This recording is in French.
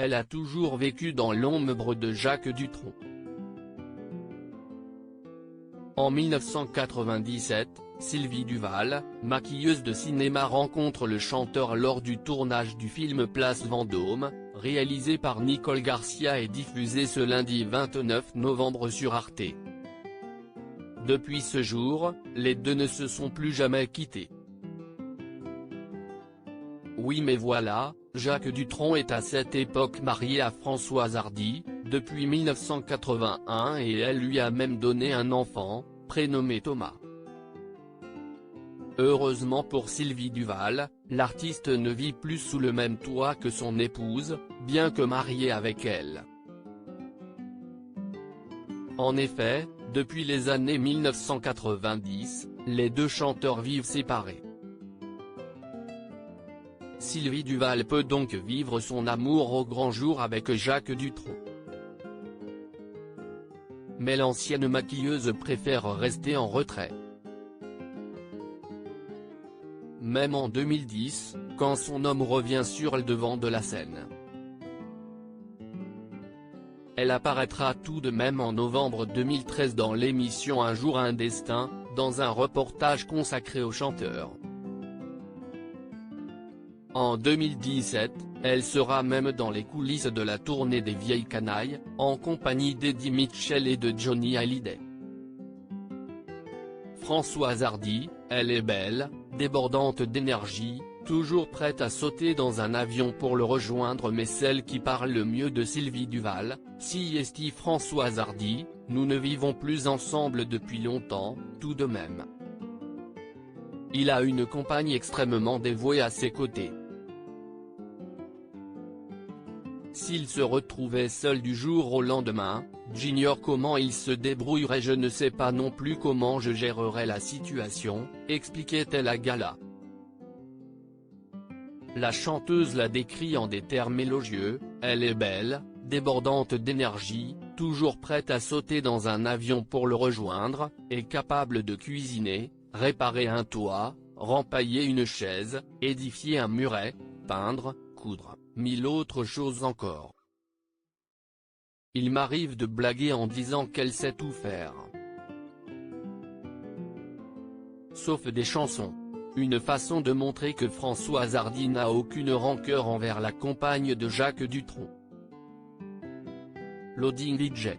elle a toujours vécu dans l'ombre de Jacques Dutronc. En 1997, Sylvie Duval, maquilleuse de cinéma, rencontre le chanteur lors du tournage du film Place Vendôme, réalisé par Nicole Garcia et diffusé ce lundi 29 novembre sur Arte. Depuis ce jour, les deux ne se sont plus jamais quittés. Oui, mais voilà, Jacques Dutronc est à cette époque marié à Françoise Hardy, depuis 1981, et elle lui a même donné un enfant, prénommé Thomas. Heureusement pour Sylvie Duval, l'artiste ne vit plus sous le même toit que son épouse, bien que marié avec elle. En effet, depuis les années 1990, les deux chanteurs vivent séparés. Sylvie Duval peut donc vivre son amour au grand jour avec Jacques Dutronc. Mais l'ancienne maquilleuse préfère rester en retrait. Même en 2010, quand son homme revient sur le devant de la scène. Elle apparaîtra tout de même en novembre 2013 dans l'émission Un jour un destin, dans un reportage consacré au chanteur. En 2017, elle sera même dans les coulisses de la tournée des Vieilles Canailles, en compagnie d'Eddie Mitchell et de Johnny Hallyday. Françoise Hardy, elle est belle, débordante d'énergie, toujours prête à sauter dans un avion pour le rejoindre, mais celle qui parle le mieux de Sylvie Duval, si est Françoise Hardy, nous ne vivons plus ensemble depuis longtemps, tout de même. Il a une compagne extrêmement dévouée à ses côtés. S'il se retrouvait seul du jour au lendemain, j'ignore comment il se débrouillerait, je ne sais pas non plus comment je gérerais la situation, expliquait-elle à Gala. La chanteuse la décrit en des termes élogieux, elle est belle, débordante d'énergie, toujours prête à sauter dans un avion pour le rejoindre, et capable de cuisiner, réparer un toit, rempailler une chaise, édifier un muret, peindre, coudre, mille autres choses encore. Il m'arrive de blaguer en disant qu'elle sait tout faire. Sauf des chansons. Une façon de montrer que Françoise Hardy n'a aucune rancœur envers la compagne de Jacques Dutronc. Loading DJ.